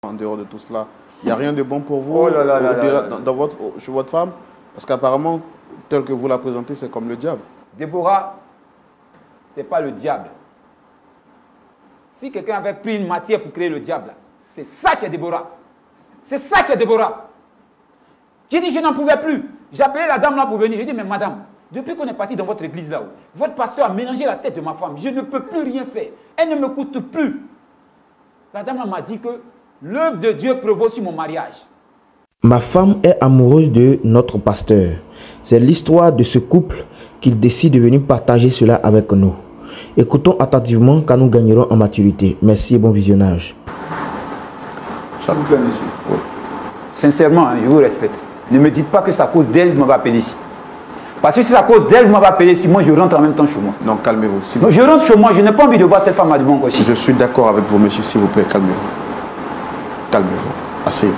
en dehors de tout cela. Il n'y a rien de bon pour vous chez votre femme? Parce qu'apparemment, tel que vous la présentez, c'est comme le diable. Déborah, ce n'est pas le diable. Si quelqu'un avait pris une matière pour créer le diable, c'est ça qui est Déborah. C'est ça qui est Déborah. J'ai dit, je n'en pouvais plus. J'ai appelé la dame là pour venir. J'ai dit, mais madame, depuis qu'on est parti dans votre église là-haut, votre pasteur a mélangé la tête de ma femme. Je ne peux plus rien faire. Elle ne me coûte plus. La dame m'a dit que l'œuvre de Dieu prévaut sur mon mariage. Ma femme est amoureuse de notre pasteur. C'est l'histoire de ce couple qu'il décide de venir partager cela avec nous. Écoutons attentivement quand nous gagnerons en maturité. Merci et bon visionnage. S'il vous plaît, monsieur. Oui. Sincèrement, je vous respecte. Ne me dites pas que c'est à cause d'elle que vous m'avez appelé ici. Parce que si c'est à cause d'elle que vous m'avez appelé ici, moi je rentre en même temps chez moi. Non, calmez-vous. Je rentre chez moi, je n'ai pas envie de voir cette femme à du bon côté. Je suis d'accord avec vous, monsieur, s'il vous plaît, calmez-vous. Calmez-vous. Asseyez-vous.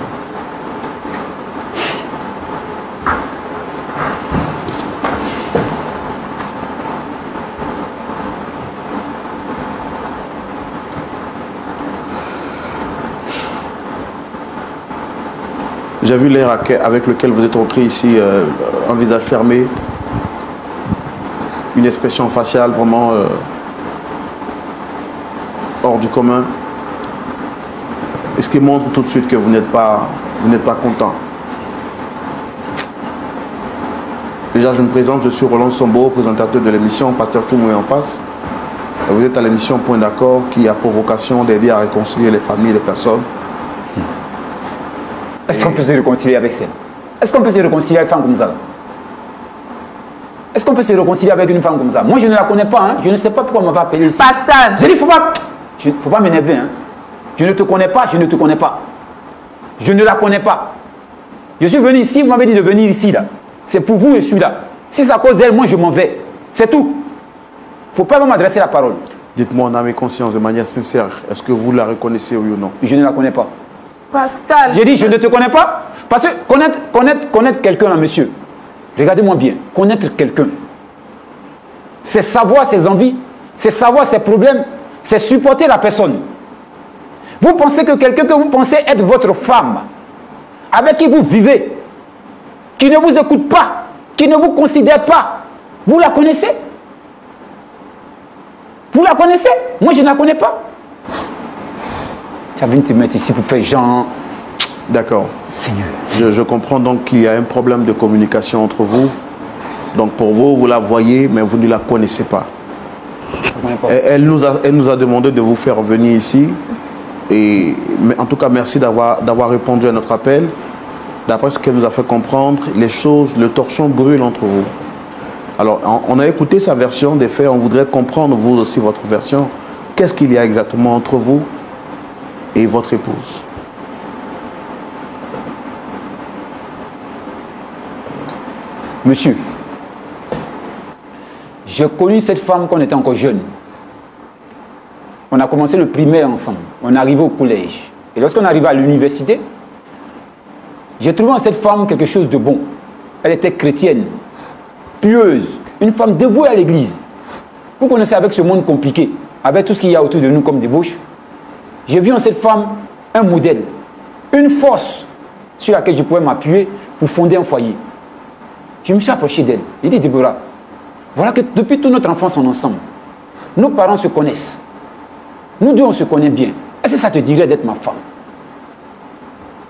J'ai vu l'air avec lequel vous êtes entré ici, un visage fermé, une expression faciale vraiment hors du commun. Et ce qui montre tout de suite que vous n'êtes pas content. Déjà, je me présente, je suis Roland Sombo, présentateur de l'émission Pasteur Toumoui en face. Vous êtes à l'émission Point d'accord qui a pour vocation d'aider à réconcilier les familles et les personnes. Est-ce qu'on peut se réconcilier avec ça? Est-ce qu'on peut se réconcilier avec une femme comme ça? Est-ce qu'on peut se réconcilier avec une femme comme ça? Moi, je ne la connais pas. Hein. Je ne sais pas pourquoi on m'a appelé ici. Pascal! Je dis, faut pas m'énerver. Hein. Je ne te connais pas, je ne te connais pas. Je ne la connais pas. Je suis venu ici, vous m'avez dit de venir ici. Là. C'est pour vous, je suis là. Si c'est à cause d'elle, moi, je m'en vais. C'est tout. Il ne faut pas m'adresser la parole. Dites-moi en âme et conscience, de manière sincère, est-ce que vous la reconnaissez, oui ou non? Je ne la connais pas. Pascal. J'ai dit, je ne te connais pas. Parce que connaître quelqu'un, là, monsieur, regardez-moi bien, connaître quelqu'un, c'est savoir ses envies, c'est savoir ses problèmes, c'est supporter la personne. Vous pensez que quelqu'un que vous pensez être votre femme, avec qui vous vivez, qui ne vous écoute pas, qui ne vous considère pas, vous la connaissez? Vous la connaissez? Moi, je ne la connais pas. Tu as venu te mettre ici pour faire genre... D'accord. Seigneur. Je comprends donc qu'il y a un problème de communication entre vous. Donc pour vous, vous la voyez, mais vous ne la connaissez pas. Elle nous a demandé de vous faire venir ici. Mais en tout cas, merci d'avoir répondu à notre appel. D'après ce qu'elle nous a fait comprendre, les choses, le torchon brûle entre vous. Alors, on a écouté sa version des faits. On voudrait comprendre, vous aussi, votre version. Qu'est-ce qu'il y a exactement entre vous et votre épouse? Monsieur, j'ai connu cette femme quand on était encore jeune. On a commencé le primaire ensemble. On est arrivé au collège. Et lorsqu'on est arrivé à l'université, j'ai trouvé en cette femme quelque chose de bon. Elle était chrétienne, pieuse, une femme dévouée à l'église. Vous connaissez avec ce monde compliqué, avec tout ce qu'il y a autour de nous comme débauche. J'ai vu en cette femme un modèle, une force sur laquelle je pouvais m'appuyer pour fonder un foyer. Je me suis approché d'elle. J'ai dit, Déborah, voilà que depuis toute notre enfance, on est ensemble. Nos parents se connaissent. Nous deux, on se connaît bien. Est-ce que ça te dirait d'être ma femme?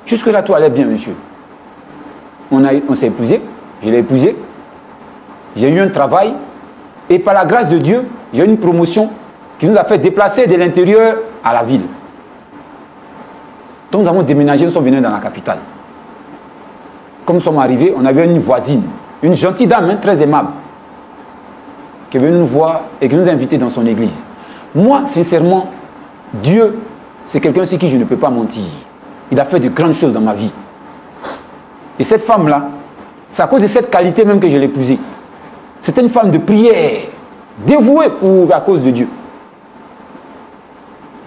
Jusque-là, tout allait bien, monsieur. On s'est épousé. Je l'ai épousé. J'ai eu un travail. Et par la grâce de Dieu, j'ai eu une promotion qui nous a fait déplacer de l'intérieur à la ville. Donc nous avons déménagé, nous sommes venus dans la capitale. Comme nous sommes arrivés, on avait une voisine, une gentille dame, hein, très aimable, qui est venue nous voir et qui nous a invités dans son église. Moi, sincèrement, Dieu, c'est quelqu'un sur qui je ne peux pas mentir. Il a fait de grandes choses dans ma vie. Et cette femme-là, c'est à cause de cette qualité même que je l'ai épousée. C'était une femme de prière, dévouée à cause de Dieu.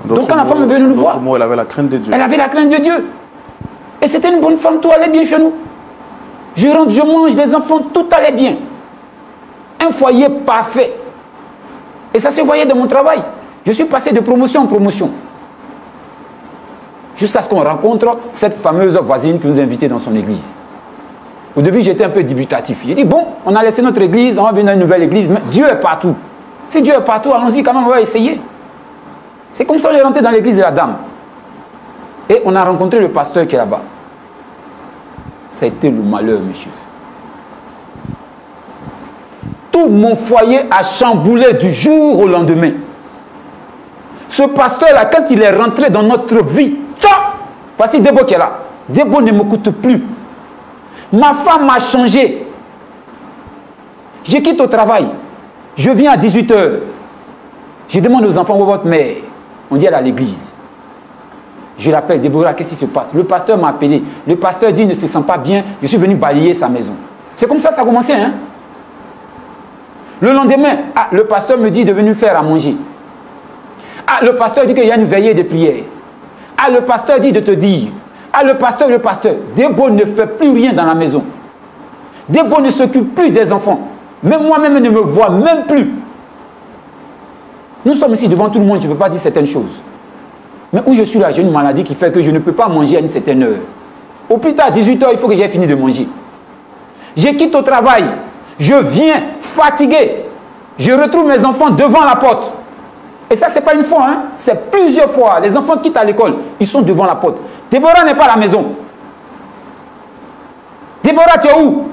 Donc quand la femme est venue nous voir, elle avait la crainte de Dieu. Elle avait la crainte de Dieu. Et c'était une bonne femme, tout allait bien chez nous. Je rentre, je mange, les enfants, tout allait bien. Un foyer parfait. Et ça se voyait dans mon travail. Je suis passé de promotion en promotion. Jusqu'à ce qu'on rencontre cette fameuse voisine qui nous invitait dans son église. Au début, j'étais un peu dubitatif. J'ai dit, bon, on a laissé notre église, on va venir dans une nouvelle église, mais Dieu est partout. Si Dieu est partout, allons-y quand même, on va essayer. C'est comme ça qu'on est rentré dans l'église de la dame. Et on a rencontré le pasteur qui est là-bas. Ça a été le malheur, monsieur. Tout mon foyer a chamboulé du jour au lendemain. Ce pasteur-là, quand il est rentré dans notre vie, voici Debo qui est là. Debo ne m'écoute plus. Ma femme m'a changé. Je quitte au travail. Je viens à 18 h. Je demande aux enfants où est votre mère. On dit elle est à l'église. Je l'appelle, Déborah, qu'est-ce qui se passe? Le pasteur m'a appelé. Le pasteur dit, il ne se sent pas bien. Je suis venu balayer sa maison. C'est comme ça que ça a commencé, hein? Le lendemain, le pasteur me dit de venir faire à manger. Le pasteur dit qu'il y a une veillée de prière. Le pasteur dit de te dire. Le pasteur. Debo ne fait plus rien dans la maison. Debo ne s'occupe plus des enfants. Même moi-même ne me vois même plus. Nous sommes ici devant tout le monde, je ne peux pas dire certaines choses. Mais où je suis là, j'ai une maladie qui fait que je ne peux pas manger à une certaine heure. Au plus tard, 18 h, il faut que j'ai fini de manger. Je quitte au travail. Je viens fatigué. Je retrouve mes enfants devant la porte. Et ça, ce n'est pas une fois, hein? C'est plusieurs fois. Les enfants quittent à l'école. Ils sont devant la porte. Déborah n'est pas à la maison. Déborah, tu es où?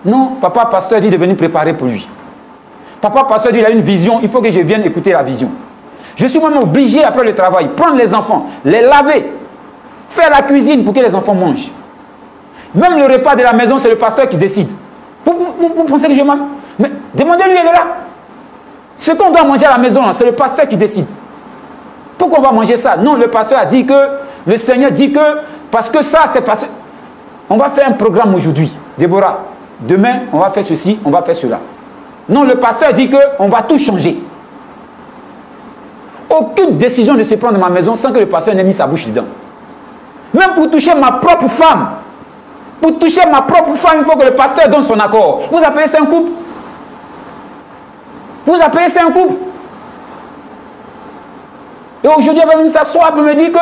Non, papa pasteur dit de venir préparer pour lui. Papa pasteur dit il a une vision. Il faut que je vienne écouter la vision. Je suis même obligé, après le travail, prendre les enfants, les laver, faire la cuisine pour que les enfants mangent. Même le repas de la maison, c'est le pasteur qui décide. Vous pensez que je m'aime? Mais demandez-lui, elle est là. Ce qu'on doit manger à la maison, c'est le pasteur qui décide. Pourquoi on va manger ça? Non, le pasteur a dit que, le Seigneur dit que, parce que ça, c'est parce que... On va faire un programme aujourd'hui. Déborah, demain, on va faire ceci, on va faire cela. Non, le pasteur dit qu'on va tout changer. Aucune décision ne se prend dans ma maison sans que le pasteur n'ait mis sa bouche dedans. Même pour toucher ma propre femme. Pour toucher ma propre femme, il faut que le pasteur donne son accord. Vous appelez ça un couple? Vous appelez ça un couple? Et aujourd'hui, elle va venir s'asseoir pour me dire que...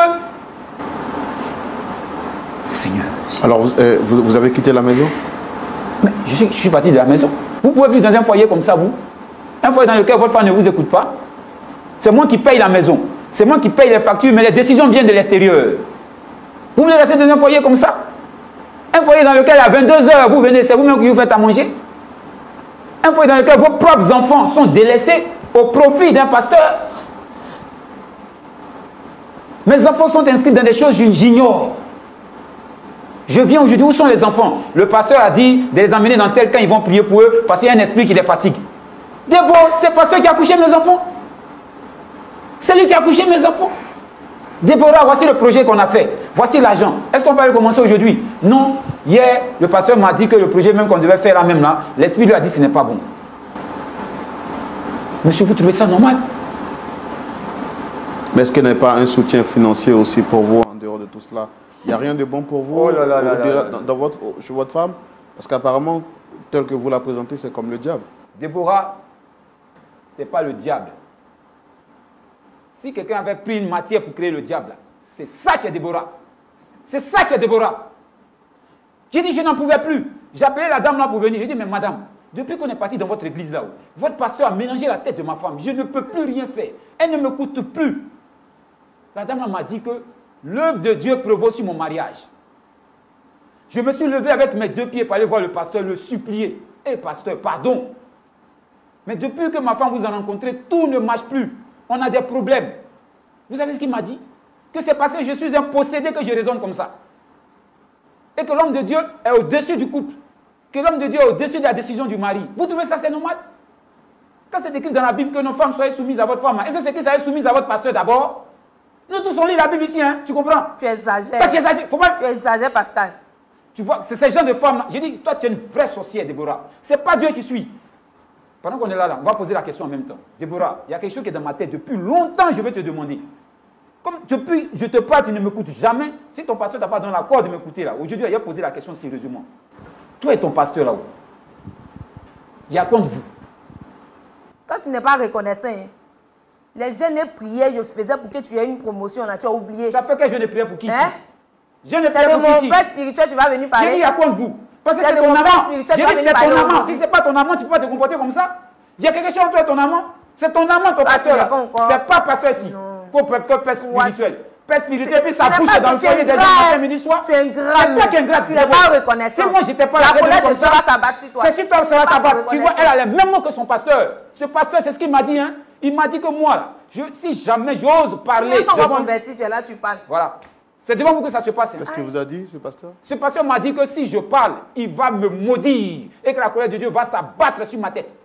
Seigneur. Alors, vous avez quitté la maison? Mais je suis parti de la maison. Vous pouvez vivre dans un foyer comme ça, vous? Un foyer dans lequel votre femme ne vous écoute pas? C'est moi qui paye la maison. C'est moi qui paye les factures, mais les décisions viennent de l'extérieur. Vous voulez rester dans un foyer comme ça? Un foyer dans lequel à 22 h, vous venez, c'est vous-même qui vous faites à manger? Un foyer dans lequel vos propres enfants sont délaissés au profit d'un pasteur? Mes enfants sont inscrits dans des choses que j'ignore. Je viens aujourd'hui, où sont les enfants? Le pasteur a dit de les emmener dans tel camp, ils vont prier pour eux parce qu'il y a un esprit qui les fatigue. D'abord, c'est le pasteur qui a couché mes enfants. C'est lui qui a couché mes enfants. Déborah, voici le projet qu'on a fait. Voici l'argent. Est-ce qu'on peut commencer aujourd'hui? Non. Hier, le pasteur m'a dit que le projet même qu'on devait faire là même là, l'esprit lui a dit que ce n'est pas bon. Monsieur, vous trouvez ça normal? Mais est-ce qu'il n'y a pas un soutien financier aussi pour vous en dehors de tout cela? Il n'y a rien de bon pour vous chez votre femme? Parce qu'apparemment, tel que vous la présentez, c'est comme le diable. Déborah, ce n'est pas le diable. Si quelqu'un avait pris une matière pour créer le diable, c'est ça qui est Déborah. C'est ça qui est Déborah. J'ai dit, je n'en pouvais plus. J'ai appelé la dame là pour venir. J'ai dit, mais madame, depuis qu'on est parti dans votre église là-haut, votre pasteur a mélangé la tête de ma femme. Je ne peux plus rien faire. Elle ne m'écoute plus. La dame m'a dit que l'œuvre de Dieu prévaut sur mon mariage. Je me suis levé avec mes 2 pieds pour aller voir le pasteur, le supplier. Eh pasteur, pardon. Mais depuis que ma femme vous a rencontré, tout ne marche plus. On a des problèmes. Vous savez ce qu'il m'a dit? Que c'est parce que je suis un possédé que je raisonne comme ça. Et que l'homme de Dieu est au-dessus du couple. Que l'homme de Dieu est au-dessus de la décision du mari. Vous trouvez ça c'est normal? Quand c'est écrit dans la Bible que nos femmes soient soumises à votre femme, est-ce que c'est écrit que ça soit soumise à votre pasteur d'abord? Nous tous on lit la Bible ici, hein? Tu comprends? Tu exagères. Tu exagères. Tu exagères, Pascal. Tu vois, c'est ces gens de femmes-là. J'ai dit, toi tu es une vraie sorcière, Déborah. C'est pas Dieu qui suit. Pendant qu'on est là, on va poser la question en même temps. Déborah, il y a quelque chose qui est dans ma tête. Depuis longtemps, je vais te demander. Comme depuis je te parle, tu ne m'écoutes jamais. Si ton pasteur t'a pas donné l'accord de m'écouter là, aujourd'hui, il a posé la question sérieusement. Toi et ton pasteur là-haut, il y a quoi de vous? Toi, tu n'es pas reconnaissant. Hein? Les jeunes priaient, je faisais pour que tu aies une promotion, là, tu as oublié. Ça fait que je ne priais pour qui? Hein? Je ne C'est priais de pour mon qui? père spirituel, tu vas venir parler. J'ai dit à quoi vous? Parce que C'est c'est de ton mon père amant. J'ai spirituel, dit tu vas venir c'est parler ton amant. aujourd'hui. Si c'est pas ton amant, tu peux pas te comporter comme ça. Il y a quelque chose entre toi et ton amant. C'est ton amant, ton pasteur. tu réponds encore. C'est pas pasteur ici. Non. Père spirituel. Père spirituel, puis ça Tu n'es bouche pas dans le que tu es foyer des gens ingrat. matin, midi, soir. Tu es ingrat. C'est toi qui es ingrat. Tu n'es pas reconnaissant. Si moi j'étais pas La là, colère comme de Dieu va s'abattre sur toi. c'est sur toi que ça va Pas s'abattre. Tu vois, reconnaissant. elle a les mêmes mots que son pasteur. Ce pasteur, c'est ce qu'il m'a dit. Hein. Il m'a dit que moi, là, si jamais j'ose parler. Quand on va devant- convertir, tu es là, tu parles. Voilà. C'est devant vous que ça se passe. hein. Qu'est-ce qu'il vous a dit, ce pasteur? Ce pasteur m'a dit que si je parle, il va me maudire et que la colère de Dieu va s'abattre sur ma tête.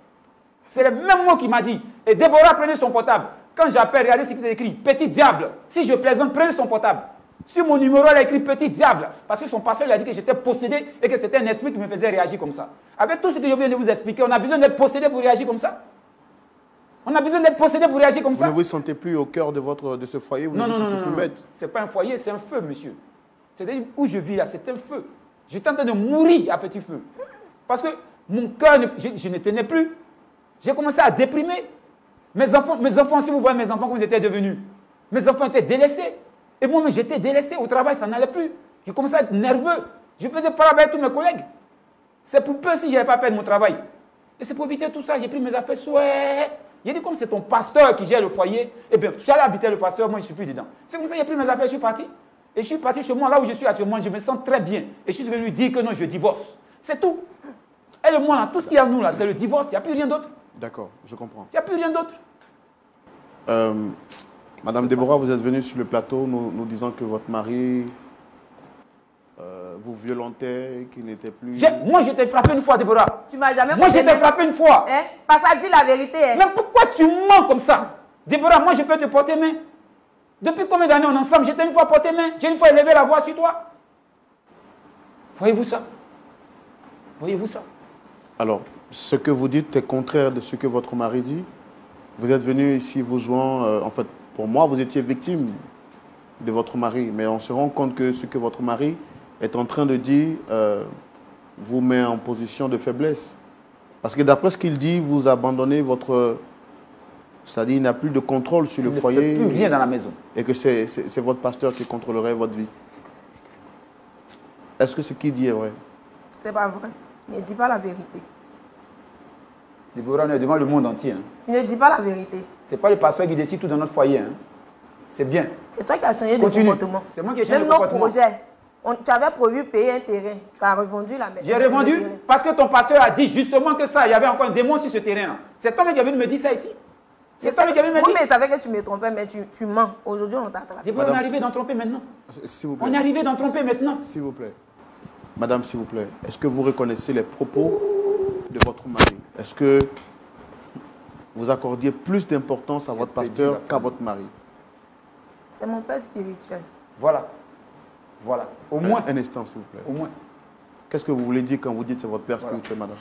C'est le même mot qu'il m'a dit. Et Déborah prenait son portable. Quand j'appelle, regardez ce qu'il est écrit. Petit diable. Si je plaisante, prenez son portable. Sur mon numéro, elle a écrit petit diable. Parce que son pasteur lui a dit que j'étais possédé et que c'était un esprit qui me faisait réagir comme ça. Avec tout ce que je viens de vous expliquer, on a besoin d'être possédé pour réagir comme ça. On a besoin d'être possédé pour réagir comme Vous ça. ne vous sentez plus au cœur de ce foyer, vous Non, ne non, vous non, sentez non, plus non. maître. C'est pas un foyer, c'est un feu, monsieur. C'est-à-dire où je vis là, c'est un feu. J'étais en train de mourir à petit feu. Parce que mon cœur, je ne tenais plus. J'ai commencé à déprimer. Mes enfants, si vous voyez mes enfants, comment ils étaient devenus. Mes enfants étaient délaissés. Et moi-même, j'étais délaissé. Au travail, ça n'allait plus. J'ai commencé à être nerveux. Je faisais pas avec tous mes collègues. C'est pour peu si je n'avais pas perdu mon travail. Et c'est pour éviter tout ça, j'ai pris mes affaires souhait. J'ai dit, comme c'est ton pasteur qui gère le foyer, eh bien, je suis allé habiter le pasteur, moi, je ne suis plus dedans. C'est comme ça que j'ai pris mes affaires, je suis parti. Et je suis parti chez moi, là où je suis actuellement, je me sens très bien. Et je suis venu lui dire que non, je divorce. C'est tout. Elle et moi, là, tout ce qu'il y a nous, là, c'est le divorce. Il n'y a plus rien d'autre. D'accord, je comprends. Il n'y a plus rien d'autre. Madame Déborah, vous êtes venue sur le plateau nous disant que votre mari vous violentait, qu'il n'était plus... Moi, je t'ai frappé une fois, Déborah. Tu m'as jamais Moi, je t'ai frappé une fois. Hein? Parce que dis la vérité. Hein? Mais pourquoi tu mens comme ça? Déborah, moi, je peux te porter main. Depuis combien d'années on est ensemble? J'étais une fois porté main. J'ai une fois élevé la voix sur toi. Voyez-vous ça? Voyez-vous ça? Alors, ce que vous dites est contraire de ce que votre mari dit. Vous êtes venu ici vous jouant... en fait, pour moi, vous étiez victime de votre mari. Mais on se rend compte que ce que votre mari est en train de dire vous met en position de faiblesse. Parce que d'après ce qu'il dit, vous abandonnez votre... C'est-à-dire qu'il n'a plus de contrôle sur le foyer. Il ne fait plus rien dans la maison. Et que c'est votre pasteur qui contrôlerait votre vie. Est-ce que ce qu'il dit est vrai? C'est pas vrai. Ne dis pas la vérité. Déborah, on est devant le monde entier. Hein. Ne dis pas la vérité. Ce n'est pas le pasteur qui décide tout dans notre foyer. Hein. C'est bien. C'est toi qui as changé de Continue. comportement. C'est moi qui ai changé Même de nos comportement. projets. Tu avais prévu payer un terrain. Tu as revendu la maison. J'ai revendu parce que ton pasteur a dit justement que ça, il y avait encore un démon sur ce terrain-là. C'est toi qui as venu me dire ça ici. C'est toi qui as venu me Oui, dire. mais il savait que tu me trompais, mais tu mens. Aujourd'hui, on t'attrape. Déborah, on est arrivé d'en tromper maintenant. S'il vous plaît. On est arrivé d'en tromper maintenant. S'il vous plaît. Madame, s'il vous plaît, est-ce que vous reconnaissez les propos de votre mari? Est-ce que vous accordiez plus d'importance à votre pasteur qu'à votre mari? C'est mon père spirituel. Voilà. Voilà. Au moins. Un instant, s'il vous plaît. Au moins. Qu'est-ce que vous voulez dire quand vous dites c'est votre père spirituel, madame?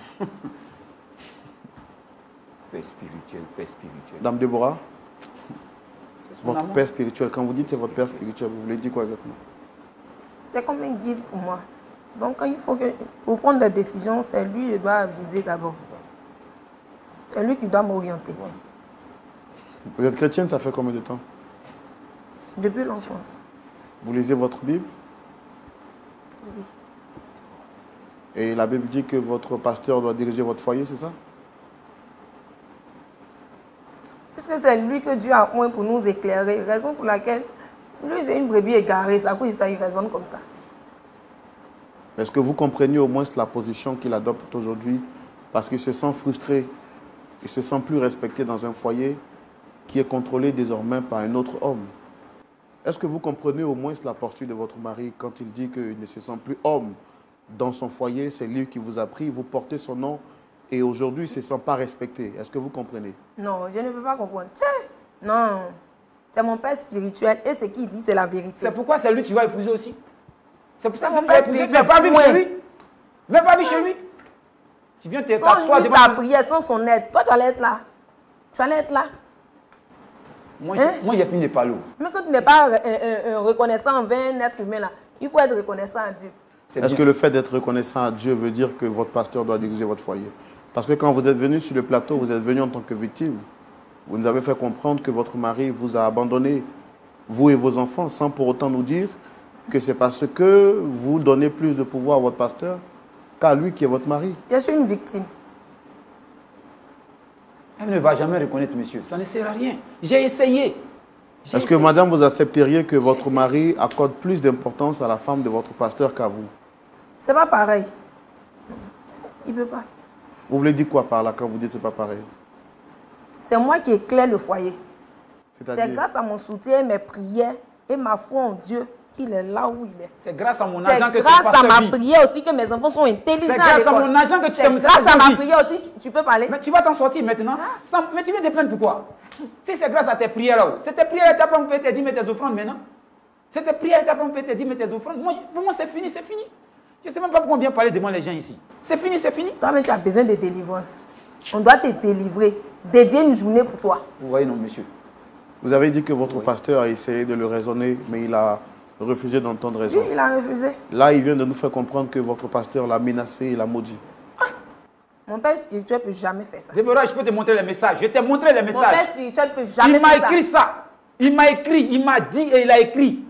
Père spirituel, père spirituel. Dame Déborah, C'est son votre amour. père spirituel, quand vous dites c'est votre père spirituel, vous voulez dire quoi exactement? C'est comme un guide pour moi. Donc, quand il faut que, pour prendre des décisions, c'est lui que je dois viser d'abord. C'est lui qui doit m'orienter. Vous êtes chrétienne, ça fait combien de temps? Depuis l'enfance. Vous lisez votre Bible? Oui. Et la Bible dit que votre pasteur doit diriger votre foyer, c'est ça? Puisque c'est lui que Dieu a oint pour nous éclairer, raison pour laquelle lui, c'est une brebis égarée, ça cause ça, il raisonne comme ça. Est-ce que vous comprenez au moins la position qu'il adopte aujourd'hui? Parce qu'il se sent frustré, il se sent plus respecté dans un foyer qui est contrôlé désormais par un autre homme. Est-ce que vous comprenez au moins la posture de votre mari quand il dit qu'il ne se sent plus homme dans son foyer? C'est lui qui vous a pris, vous portez son nom et aujourd'hui il ne se sent pas respecté. Est-ce que vous comprenez? Non, je ne peux pas comprendre. Tiens, non, c'est mon père spirituel et ce qu'il dit, c'est la vérité. C'est pourquoi c'est lui que tu vas épouser aussi. C'est pour ça que Mon tu vas père épouser. spirituel, Mais pas vivre ouais. chez lui. Mais pas vivre chez lui. Tu viens Sans t'asseoir lui, devant sa lui. prière, sans son aide, toi tu allais être là. Tu allais être là. Moi, Hein? moi j'ai fini par l'eau. Mais quand tu n'es pas reconnaissant envers un être humain là, il faut être reconnaissant à Dieu. Est-ce que le fait d'être reconnaissant à Dieu veut dire que votre pasteur doit diriger votre foyer? Parce que quand vous êtes venu sur le plateau, vous êtes venu en tant que victime. Vous nous avez fait comprendre que votre mari vous a abandonné, vous et vos enfants, sans pour autant nous dire que c'est parce que vous donnez plus de pouvoir à votre pasteur qu'à lui qui est votre mari. Je suis une victime. Elle ne va jamais reconnaître monsieur. Ça ne sert à rien. J'ai essayé. Est-ce que madame, vous accepteriez que votre mari accorde plus d'importance à la femme de votre pasteur qu'à vous? C'est pas pareil. Il ne peut pas. Vous voulez dire quoi par là quand vous dites que c'est pas pareil? C'est moi qui éclaire le foyer. C'est C'est-à-dire, grâce à mon soutien, mes prières et ma foi en Dieu qu'il est là où il est. C'est grâce à mon C'est argent que grâce ton à pasteur ma vit. prière aussi que mes enfants sont intelligents. C'est grâce à mon argent que tu C'est t'aimes. grâce à ma prière aussi, tu peux parler. Mais tu vas t'en sortir maintenant. Mais tu viens te plaindre pourquoi? Si c'est grâce à tes prières là-haut. C'est tes prières qui t'apprennent peut-être dit mais tes offrandes maintenant. C'est tes prières qui t'apprennent peut-être dit mais tes offrandes. Pour moi c'est fini, c'est fini. Je ne sais même pas pourquoi on vient parler devant les gens ici. C'est fini, c'est fini. Toi-même, tu as besoin de délivrance. On doit te délivrer. Dédier une journée pour toi. Vous voyez non monsieur. vous avez dit que votre pasteur a essayé de le raisonner, mais il a refusé d'entendre raison. Oui, il a refusé. Là, il vient de nous faire comprendre que votre pasteur l'a menacé et l'a maudit. Mon père spirituel ne peut jamais faire ça. Déborah, je peux te montrer les messages. Je t'ai montré les Mon messages. père spirituel ne peut jamais Il m'a faire ça. écrit ça. Il m'a écrit, il m'a dit et il a écrit.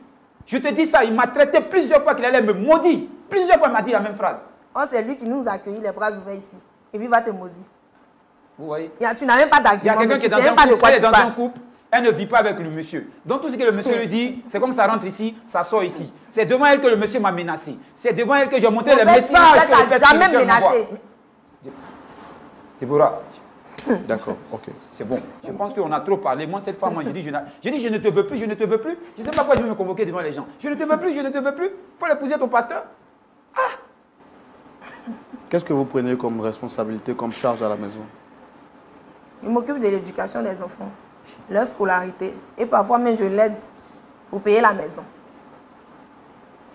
Je te dis ça, il m'a traité plusieurs fois qu'il allait me maudire. Plusieurs fois, il m'a dit la même phrase. Oh, c'est lui qui nous a accueillis les bras ouverts ici. Et puis il va te maudire. Vous voyez? Tu n'as même pas Il y a d'argument. quelqu'un qui est Tu dans sais même un pas de couple, quoi elle est tu dans un parles. couple, elle ne vit pas avec le monsieur. Donc tout ce que le monsieur lui dit, c'est comme ça rentre ici, ça sort ici. C'est devant elle que le monsieur m'a menacé. C'est devant elle que j'ai montré Mon les père messages spirituel que le père t'a jamais spirituel m'envoie. menacé. Déborah, D'accord, ok. c'est bon. Je pense qu'on a trop parlé. Moi, cette femme, moi, je dis, je ne te veux plus, je ne te veux plus. Je ne sais pas pourquoi je vais me convoquer devant les gens. Je ne te veux plus, je ne te veux plus. Il faut l'épouser ton pasteur. Qu'est-ce que vous prenez comme responsabilité, comme charge à la maison? Il m'occupe de l'éducation des enfants, leur scolarité. Et parfois même, je l'aide pour payer la maison.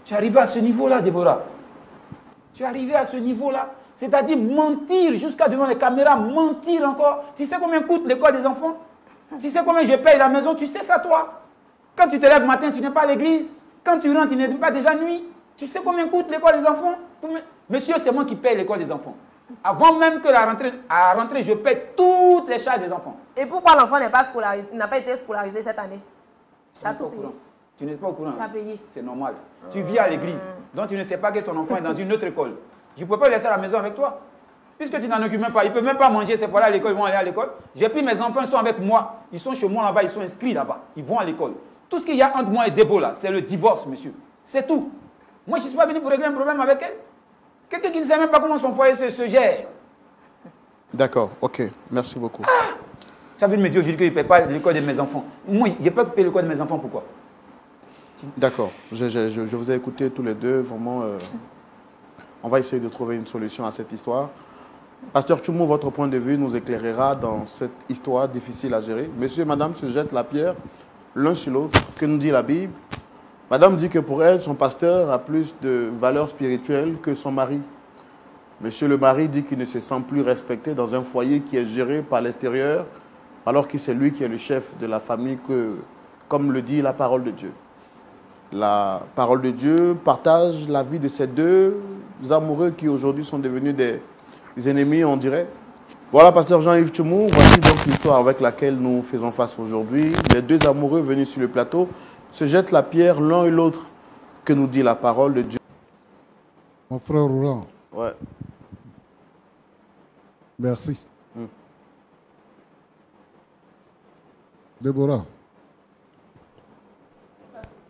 Tu es arrivé à ce niveau-là, Déborah. Tu es arrivé à ce niveau-là. C'est-à-dire mentir jusqu'à devant les caméras, mentir encore. Tu sais combien coûte l'école des enfants? Tu sais combien je paye la maison? Tu sais ça, toi? Quand tu te lèves le matin, tu n'es pas à l'église. Quand tu rentres, tu n'es pas déjà nuit. Tu sais combien coûte l'école des enfants? Monsieur, c'est moi qui paye l'école des enfants. Avant même que à la rentrée, je paye toutes les charges des enfants. Et pourquoi l'enfant n'est pas scolarisé, n'a pas été scolarisé cette année? Tu as tout payé. Tu n'es pas au courant. Tu as payé. C'est normal. Tu vis à l'église. Donc tu ne sais pas que ton enfant est dans une autre école. Je ne peux pas le laisser à la maison avec toi. Puisque tu n'en occupes même pas. Ils ne peuvent même pas manger. C'est pour aller à l'école. Ils vont aller à l'école. J'ai pris mes enfants, ils sont avec moi. Ils sont chez moi là-bas. Ils sont inscrits là-bas. Ils vont à l'école. Tout ce qu'il y a entre moi et Déborah, c'est le divorce, monsieur. C'est tout. Moi, je ne suis pas venu pour régler un problème avec elle. Quelqu'un qui ne sait même pas comment son foyer se gère. D'accord, ok. Merci beaucoup. Ça veut me dire aujourd'hui qu'il ne paye pas l'école de mes enfants. Moi, je n'ai pas payé l'école de mes enfants. Pourquoi? D'accord. Je vous ai écouté tous les deux. Vraiment, on va essayer de trouver une solution à cette histoire. Pasteur Tchoumou, votre point de vue nous éclairera dans cette histoire difficile à gérer. Monsieur et madame se jettent la pierre l'un sur l'autre. Que nous dit la Bible? Madame dit que pour elle, son pasteur a plus de valeur spirituelle que son mari. Monsieur le mari dit qu'il ne se sent plus respecté dans un foyer qui est géré par l'extérieur, alors que c'est lui qui est le chef de la famille, comme le dit la parole de Dieu. La parole de Dieu partage la vie de ces deux amoureux qui aujourd'hui sont devenus des ennemis, on dirait. Voilà, pasteur Jean-Yves Tchoumou, voici donc l'histoire avec laquelle nous faisons face aujourd'hui. Les deux amoureux venus sur le plateau se jettent la pierre l'un et l'autre. Que nous dit la parole de Dieu? Mon frère Roland. Ouais. Merci. Déborah,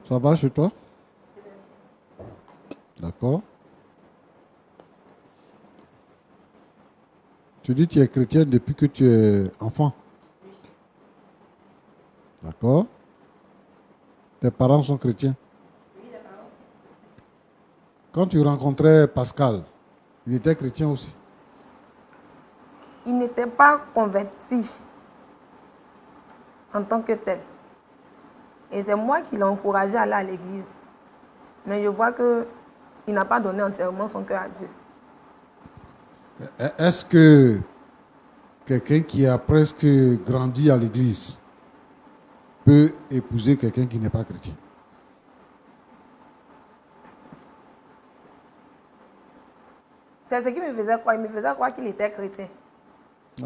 ça va chez toi? D'accord. Tu dis que tu es chrétienne depuis que tu es enfant? D'accord. Tes parents sont chrétiens? Quand tu rencontrais Pascal, il était chrétien aussi? Il n'était pas converti en tant que tel. Et c'est moi qui l'ai encouragé à aller à l'église. Mais je vois qu'il n'a pas donné entièrement son cœur à Dieu. Est-ce que quelqu'un qui a presque grandi à l'église peut épouser quelqu'un qui n'est pas chrétien? C'est ce qui me faisait croire. Il me faisait croire qu'il était chrétien.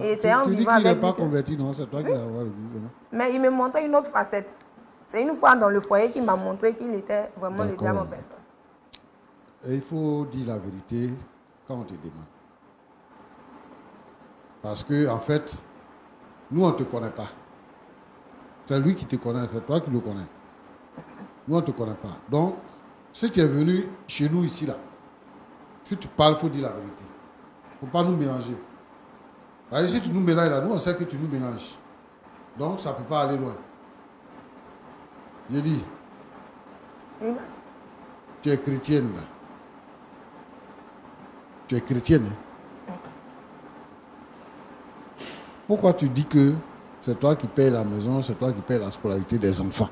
Et c'est en Tu dis vivant qu'il n'est avec pas lui que- converti, non? C'est toi qui l'as voir l'église, non? Mais il me montrait une autre facette. C'est une fois dans le foyer qu'il m'a montré qu'il était vraiment le diable en D'accord. personne. Et il faut dire la vérité quand on te demande. Parce que, en fait, nous, on ne te connaît pas. C'est lui qui te connaît, c'est toi qui le connais. Nous, on ne te connaît pas. Donc, si tu es venu chez nous ici, là, si tu parles, il faut dire la vérité. Il ne faut pas nous mélanger. Parce que si tu nous mélanges là, nous, on sait que tu nous mélanges. Donc, ça ne peut pas aller loin. J'ai dit, Oui, merci. tu es chrétienne, là. Tu es chrétienne, hein? Pourquoi tu dis que c'est toi qui payes la maison, c'est toi qui payes la scolarité des enfants,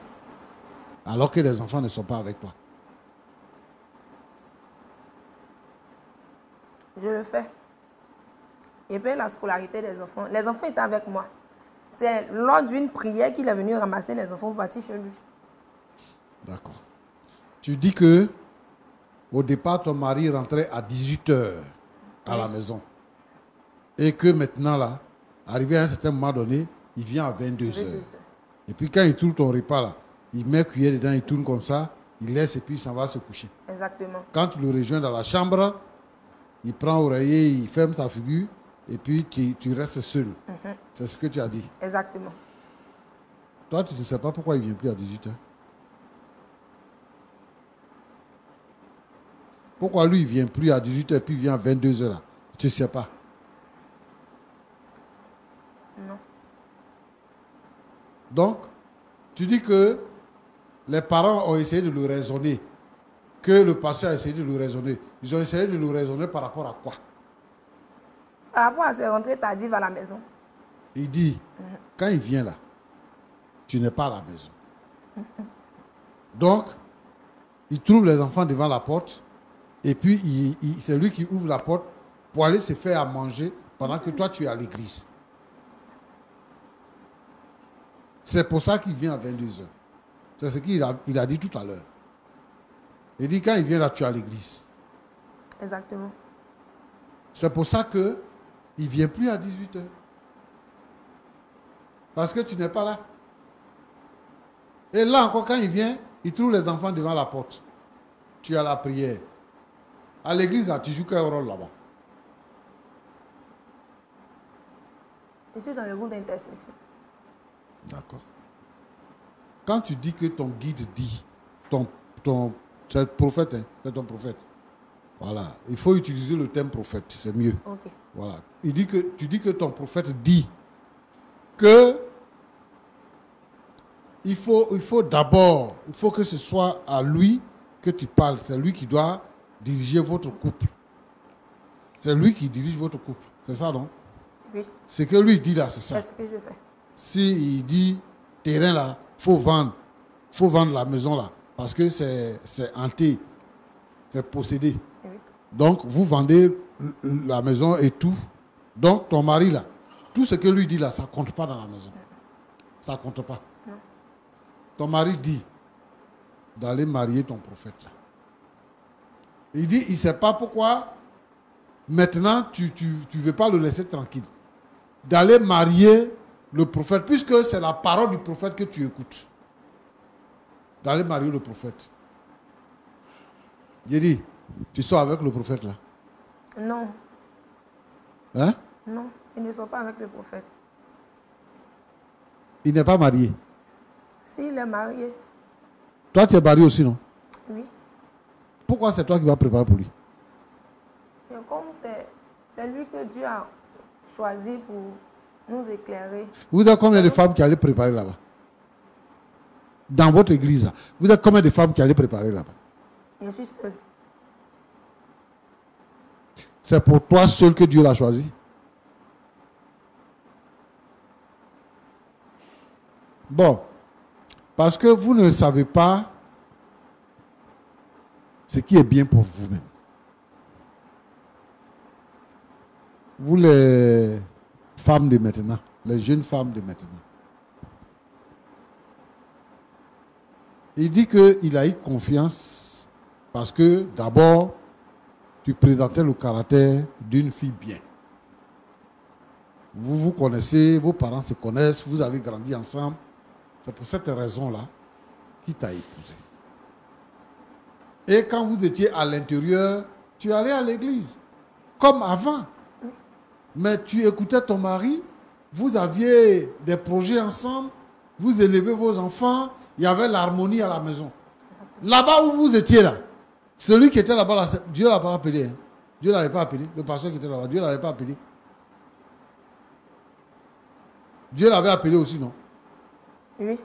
alors que les enfants ne sont pas avec toi? Je le fais. Et puis la scolarité des enfants. Les enfants étaient avec moi. C'est lors d'une prière qu'il est venu ramasser les enfants pour partir chez lui. D'accord. Tu dis que au départ, ton mari rentrait à 18h à la maison. Et que maintenant, là, arrivé à un certain moment donné, il vient à 22h. Et puis quand il tourne ton repas, là, il met cuillère dedans, il tourne comme ça, il laisse et puis il s'en va se coucher. Exactement. Quand tu le rejoins dans la chambre, il prend oreiller, il ferme sa figure et puis tu restes seul. C'est ce que tu as dit. Exactement. Toi, tu ne sais pas pourquoi il ne vient plus à 18h. Pourquoi lui, il ne vient plus à 18h puis il vient à 22h là? Tu ne sais pas. Non. Donc, tu dis que les parents ont essayé de le raisonner, que le pasteur a essayé de le raisonner. Ils ont essayé de le raisonner par rapport à quoi? Par rapport à ses rentrées tardives à la maison. Il dit, quand il vient là, tu n'es pas à la maison. Donc, il trouve les enfants devant la porte et puis c'est lui qui ouvre la porte pour aller se faire à manger pendant que toi tu es à l'église. C'est pour ça qu'il vient à 22h. C'est ce qu'il a dit tout à l'heure. Il dit quand il vient là, tu es à l'église. Exactement. C'est pour ça qu'il ne vient plus à 18h. Parce que tu n'es pas là. Et là encore, quand il vient, il trouve les enfants devant la porte. Tu as la prière. À l'église, là, tu joues quel rôle là-bas? Je suis dans le groupe d'intercession. D'accord. Quand tu dis que ton guide dit, c'est le prophète, hein, c'est ton prophète. Voilà. Il faut utiliser le terme prophète, c'est mieux. Ok. Voilà. Tu dis que ton prophète dit que il faut d'abord, il faut que ce soit à lui que tu parles. C'est lui qui doit diriger votre couple. C'est lui qui dirige votre couple. C'est ça, non? Oui. Ce que lui dit là, c'est ça. C'est ce que je fais. Si il dit terrain là, faut vendre la maison là, parce que c'est hanté, c'est possédé. Oui. Donc vous vendez la maison et tout. Donc ton mari là, tout ce que lui dit là, ça compte pas dans la maison. Ça compte pas. Non. Ton mari dit d'aller marier ton prophète là. Il dit, il ne sait pas pourquoi maintenant tu veux pas le laisser tranquille. D'aller marier le prophète, puisque c'est la parole du prophète que tu écoutes. D'aller marier le prophète. J'ai dit, tu sors avec le prophète là? Non. Hein? Non. Ils ne sont pas avec le prophète. Il n'est pas marié. S'il est marié, Toi, tu es marié aussi, non? oui. Pourquoi c'est toi qui vas préparer pour lui? Et comme c'est lui que Dieu a choisi pour nous éclairer. Vous êtes combien de femmes qui allaient préparer là-bas? Dans votre église là, vous êtes combien de femmes qui allaient préparer là-bas? Je suis seule. C'est pour toi seul que Dieu l'a choisi? Bon, parce que vous ne savez pas ce qui est bien pour vous-même. Vous les femmes de maintenant, les jeunes femmes de maintenant. Il dit qu'il a eu confiance parce que d'abord, tu présentais le caractère d'une fille bien. Vous vous connaissez, vos parents se connaissent, vous avez grandi ensemble. C'est pour cette raison-là qu'il t'a épousé. Et quand vous étiez à l'intérieur, tu allais à l'église, comme avant. Mais tu écoutais ton mari, vous aviez des projets ensemble, vous élevez vos enfants, il y avait l'harmonie à la maison. Là-bas où vous étiez là, celui qui était là-bas, Dieu ne l'a pas appelé. Hein. Dieu ne l'avait pas appelé. Le pasteur qui était là-bas, Dieu ne l'avait pas appelé. Dieu l'avait appelé aussi, non? Oui.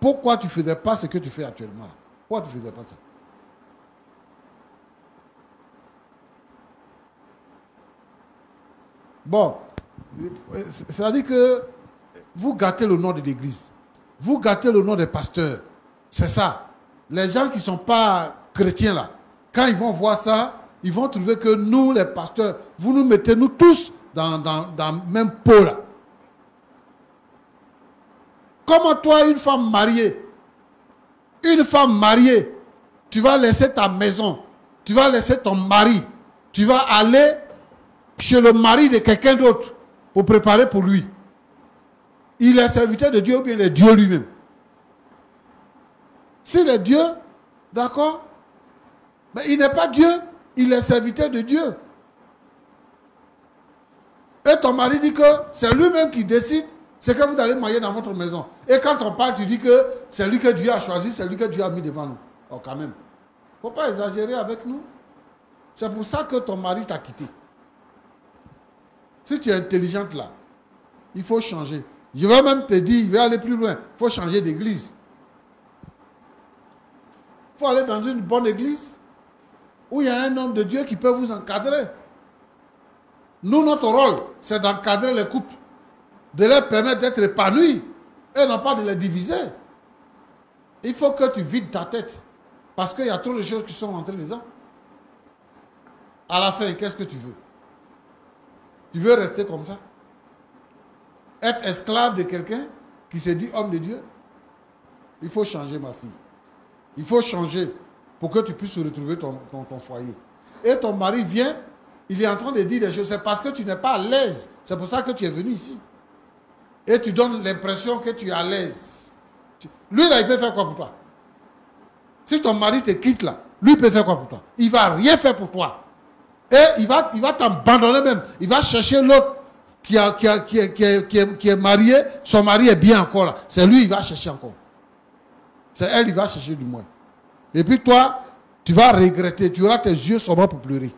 Pourquoi tu ne faisais pas ce que tu fais actuellement là? Pourquoi tu ne faisais pas ça? Bon, c'est-à-dire que vous gâtez le nom de l'église. Vous gâtez le nom des pasteurs. C'est ça. Les gens qui ne sont pas chrétiens là, quand ils vont voir ça, ils vont trouver que nous, les pasteurs, vous nous mettez nous tous dans le même pot là. Comment toi, une femme mariée, tu vas laisser ta maison, tu vas laisser ton mari, tu vas aller chez le mari de quelqu'un d'autre pour préparer pour lui. Il est serviteur de Dieu ou bien il est Dieu lui-même? S'il est Dieu, d'accord, mais il n'est pas Dieu, il est serviteur de Dieu. Et ton mari dit que c'est lui-même qui décide ce que vous allez marier dans votre maison. Et quand on parle, tu dis que c'est lui que Dieu a choisi, c'est lui que Dieu a mis devant nous. Oh, quand même. Il ne faut pas exagérer avec nous. C'est pour ça que ton mari t'a quitté. Si tu es intelligente là, il faut changer. Je vais même te dire, il va aller plus loin. Il faut changer d'église. Il faut aller dans une bonne église où il y a un homme de Dieu qui peut vous encadrer. Nous, notre rôle, c'est d'encadrer les couples, de leur permettre d'être épanouis et non pas de les diviser. Il faut que tu vides ta tête parce qu'il y a trop de choses qui sont rentrées dedans. À la fin, qu'est-ce que tu veux? Tu veux rester comme ça? Être esclave de quelqu'un qui se dit homme de Dieu? Il faut changer, ma fille. Il faut changer pour que tu puisses retrouver ton foyer. Et ton mari vient, il est en train de dire des choses. C'est parce que tu n'es pas à l'aise. C'est pour ça que tu es venu ici. Et tu donnes l'impression que tu es à l'aise. Lui, là, il peut faire quoi pour toi? Si ton mari te quitte là, lui, il peut faire quoi pour toi? Il ne va rien faire pour toi. Et il va t'abandonner même. Il va chercher l'autre qui est marié. Son mari est bien encore là. C'est lui, il va chercher encore. C'est elle, il va chercher du moins. Et puis toi, tu vas regretter. Tu auras tes yeux sombres pour pleurer.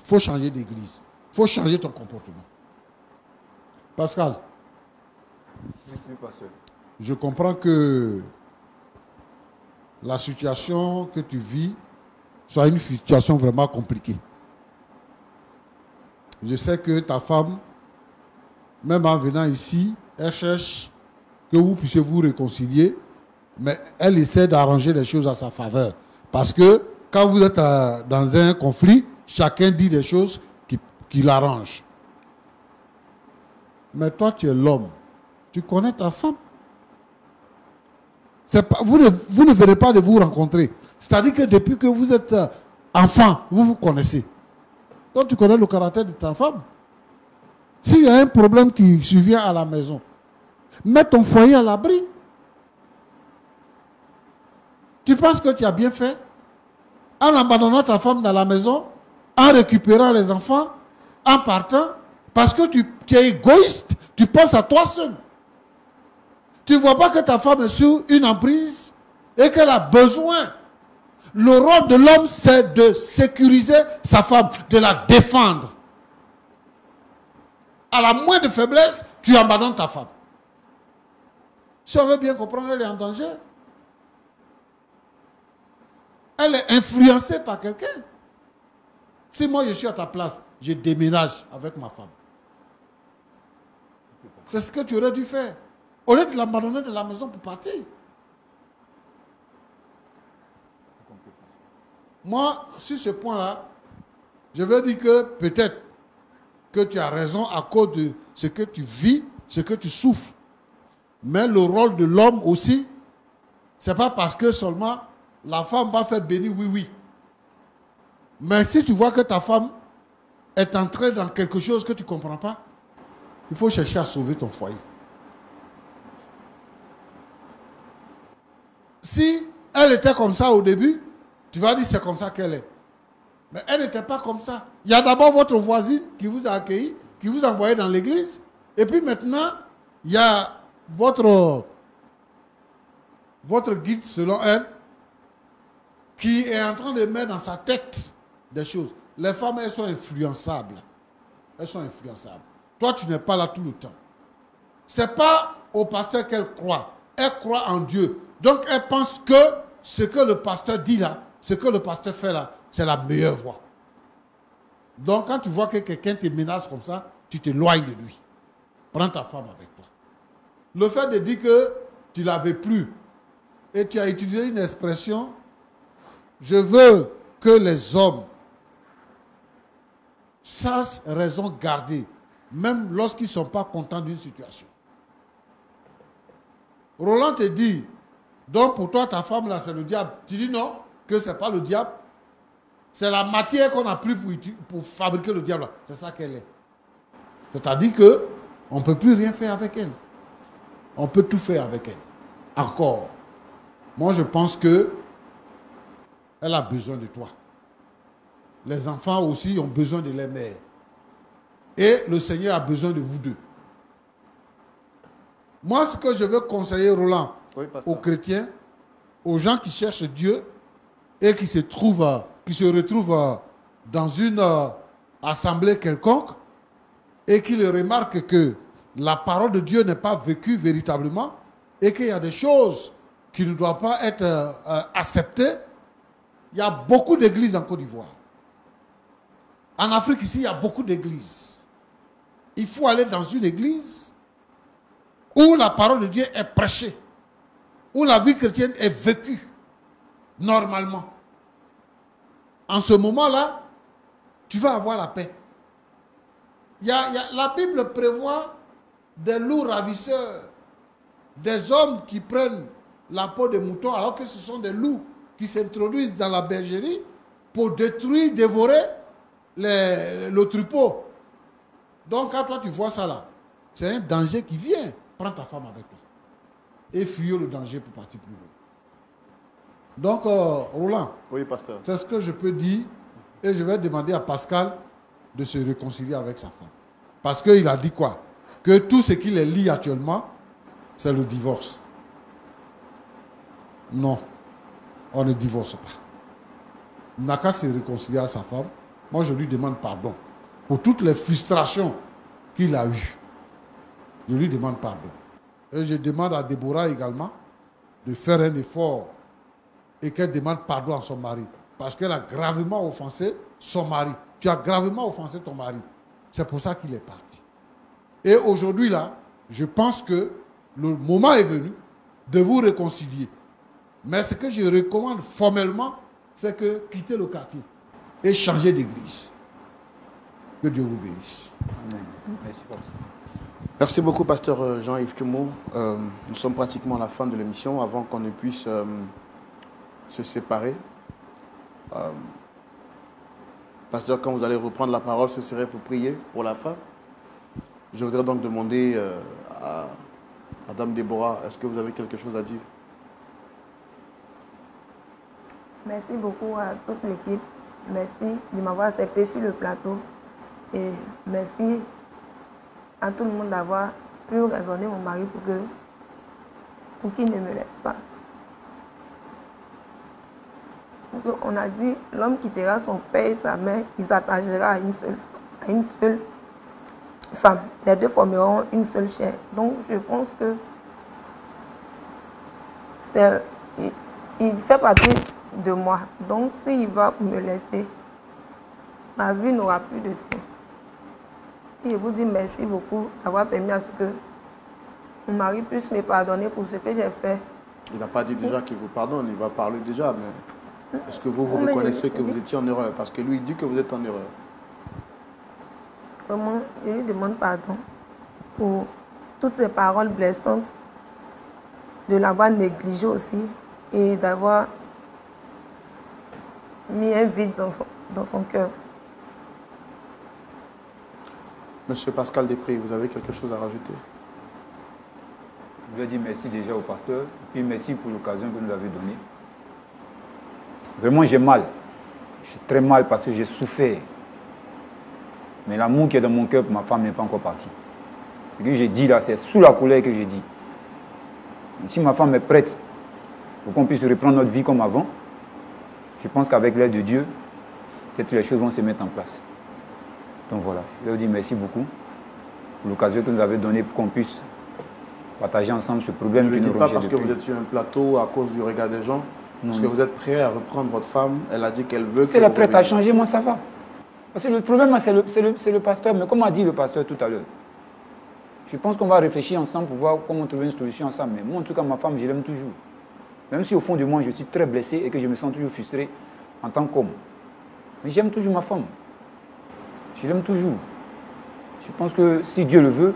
Il faut changer d'église. Il faut changer ton comportement. Pascal, je comprends que la situation que tu vis soit une situation vraiment compliquée. Je sais que ta femme, même en venant ici, elle cherche que vous puissiez vous réconcilier, mais elle essaie d'arranger les choses à sa faveur. Parce que quand vous êtes dans un conflit, chacun dit des choses qui l'arrangent. Mais toi, tu es l'homme. Tu connais ta femme. Vous ne verrez pas de vous rencontrer. C'est-à-dire que depuis que vous êtes enfant, vous vous connaissez. Donc tu connais le caractère de ta femme. S'il y a un problème qui survient à la maison, mets ton foyer à l'abri. Tu penses que tu as bien fait en abandonnant ta femme dans la maison, en récupérant les enfants, en partant, parce que tu es égoïste, tu penses à toi seul. Tu ne vois pas que ta femme est sous une emprise et qu'elle a besoin. Le rôle de l'homme, c'est de sécuriser sa femme, de la défendre. À la moindre faiblesse, tu abandonnes ta femme. Si on veut bien comprendre, elle est en danger. Elle est influencée par quelqu'un. Si moi je suis à ta place, je déménage avec ma femme. C'est ce que tu aurais dû faire. Au lieu de l'abandonner de la maison pour partir. Moi, sur ce point-là, je veux dire que peut-être que tu as raison à cause de ce que tu vis, ce que tu souffres. Mais le rôle de l'homme aussi, ce n'est pas parce que seulement la femme va faire bénir, oui. Mais si tu vois que ta femme est entrée dans quelque chose que tu ne comprends pas, Il faut chercher à sauver ton foyer. Si elle était comme ça au début, tu vas dire c'est comme ça qu'elle est. Mais elle n'était pas comme ça. Il y a d'abord votre voisine qui vous a accueilli, qui vous a envoyé dans l'église. Et puis maintenant, il y a votre guide, selon elle, qui est en train de mettre dans sa tête des choses. Les femmes, elles sont influençables. Elles sont influençables. Toi, tu n'es pas là tout le temps. Ce n'est pas au pasteur qu'elle croit. Elle croit en Dieu. Donc, elle pense que ce que le pasteur dit là, ce que le pasteur fait là, c'est la meilleure voie. Donc, quand tu vois que quelqu'un te menace comme ça, tu t'éloignes de lui. Prends ta femme avec toi. Le fait de dire que tu ne l'avais plus et tu as utilisé une expression, je veux que les hommes sachent raison garder, même lorsqu'ils ne sont pas contents d'une situation. Roland te dit, donc pour toi, ta femme là, c'est le diable. Tu dis non, que ce n'est pas le diable. C'est la matière qu'on a pris pour fabriquer le diable. C'est ça qu'elle est. C'est-à-dire qu'on ne peut plus rien faire avec elle. On peut tout faire avec elle. Encore. Moi, je pense que elle a besoin de toi. Les enfants aussi ont besoin de leur mère. Et le Seigneur a besoin de vous deux. Moi, ce que je veux conseiller, Roland, aux chrétiens, aux gens qui cherchent Dieu et qui se retrouvent dans une assemblée quelconque et qui le remarquent que la parole de Dieu n'est pas vécue véritablement et qu'il y a des choses qui ne doivent pas être acceptées. Il y a beaucoup d'églises en Côte d'Ivoire. En Afrique, ici, il y a beaucoup d'églises. Il faut aller dans une église où la parole de Dieu est prêchée, où la vie chrétienne est vécue normalement. En ce moment-là, tu vas avoir la paix. La Bible prévoit des loups ravisseurs, des hommes qui prennent la peau de mouton alors que ce sont des loups qui s'introduisent dans la bergerie pour détruire, dévorer le troupeau. Donc quand toi tu vois ça là, c'est un danger qui vient. Prends ta femme avec toi et fuis le danger pour partir plus loin. Donc Roland, oui, pasteur, c'est ce que je peux dire et je vais demander à Pascal de se réconcilier avec sa femme. Parce qu'il a dit quoi? Que tout ce qui les lie actuellement, c'est le divorce. Non, on ne divorce pas. Il n'a qu'à se réconcilier à sa femme. Moi, je lui demande pardon pour toutes les frustrations qu'il a eues. Je lui demande pardon. Et je demande à Déborah également de faire un effort et qu'elle demande pardon à son mari. Parce qu'elle a gravement offensé son mari. Tu as gravement offensé ton mari. C'est pour ça qu'il est parti. Et aujourd'hui, là, je pense que le moment est venu de vous réconcilier. Mais ce que je recommande formellement, c'est que quittez le quartier et changez d'église. Que Dieu vous bénisse. Amen. Merci, pasteur. Merci beaucoup, pasteur Jean-Yves Tumo. Nous sommes pratiquement à la fin de l'émission. Avant qu'on ne puisse se séparer, pasteur, quand vous allez reprendre la parole, ce serait pour prier pour la fin. Je voudrais donc demander à Dame Déborah, est-ce que vous avez quelque chose à dire? Merci beaucoup à toute l'équipe. Merci de m'avoir accepté sur le plateau. Et merci à tout le monde d'avoir pu raisonner mon mari pour qu'il ne me laisse pas. On a dit, l'homme quittera son père et sa mère, il s'attachera à une seule femme. Les deux formeront une seule chair. Donc je pense que il fait partie de moi. Donc s'il va me laisser, ma vie n'aura plus de sens. Et je vous dis merci beaucoup d'avoir permis à ce que mon mari puisse me pardonner pour ce que j'ai fait. Il n'a pas dit déjà qu'il vous pardonne, il va parler déjà, mais est-ce que vous reconnaissez que vous étiez en erreur? Parce que lui, il dit que vous êtes en erreur. Vraiment, je lui demande pardon pour toutes ces paroles blessantes, de l'avoir négligé aussi et d'avoir mis un vide dans son cœur. Monsieur Pascal Després, vous avez quelque chose à rajouter? Je veux dire merci déjà au pasteur, et puis merci pour l'occasion que vous nous avez donnée. Vraiment, j'ai mal. Je suis très mal parce que j'ai souffert. Mais l'amour qui est dans mon cœur pour ma femme n'est pas encore parti. Ce que j'ai dit là, c'est sous la colère que j'ai dit. Et si ma femme est prête pour qu'on puisse reprendre notre vie comme avant, je pense qu'avec l'aide de Dieu, peut-être que les choses vont se mettre en place. Donc voilà, je veux dire merci beaucoup pour l'occasion que vous nous avez donnée pour qu'on puisse partager ensemble ce problème. Ne le qui nous dites pas rongeait parce que depuis. vous êtes sur un plateau à cause du regard des gens. Parce que vous êtes prêt à reprendre votre femme. Elle a dit qu'elle veut que Si elle est vous prête à reveniez. changer, moi ça va. Parce que le problème, c'est le pasteur. Mais comme a dit le pasteur tout à l'heure, je pense qu'on va réfléchir ensemble pour voir comment trouver une solution ensemble. Mais moi, en tout cas, ma femme, je l'aime toujours. Même si au fond de moi, je suis très blessé et que je me sens toujours frustré en tant qu'homme. Mais j'aime toujours ma femme. Je l'aime toujours. Je pense que si Dieu le veut,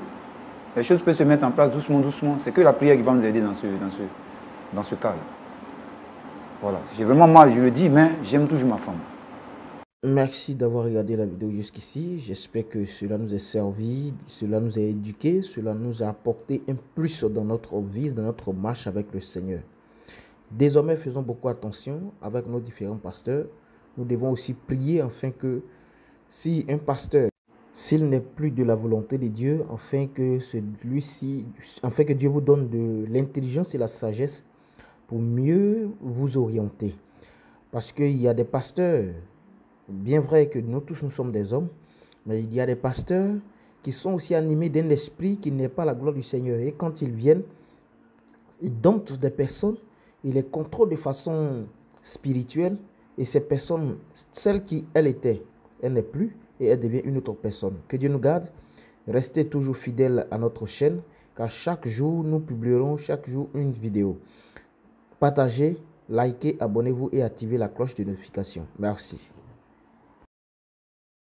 les choses peuvent se mettre en place doucement, doucement. C'est que la prière qui va nous aider dans ce cas-là. Voilà. J'ai vraiment mal, je le dis, mais j'aime toujours ma femme. Merci d'avoir regardé la vidéo jusqu'ici. J'espère que cela nous a servi, cela nous a éduqués, cela nous a apporté un plus dans notre vie, dans notre marche avec le Seigneur. Désormais, faisons beaucoup attention avec nos différents pasteurs. Nous devons aussi prier afin que si un pasteur, s'il n'est plus de la volonté de Dieu, afin que Dieu vous donne de l'intelligence et la sagesse pour mieux vous orienter. Parce qu'il y a des pasteurs, bien vrai que nous tous nous sommes des hommes, mais il y a des pasteurs qui sont aussi animés d'un esprit qui n'est pas la gloire du Seigneur. Et quand ils viennent, ils domptent des personnes, ils les contrôlent de façon spirituelle. Et ces personnes, celle qui elle était, elle n'est plus et elle devient une autre personne. Que Dieu nous garde. Restez toujours fidèles à notre chaîne, car chaque jour, nous publierons chaque jour une vidéo. Partagez, likez, abonnez-vous et activez la cloche de notification. Merci.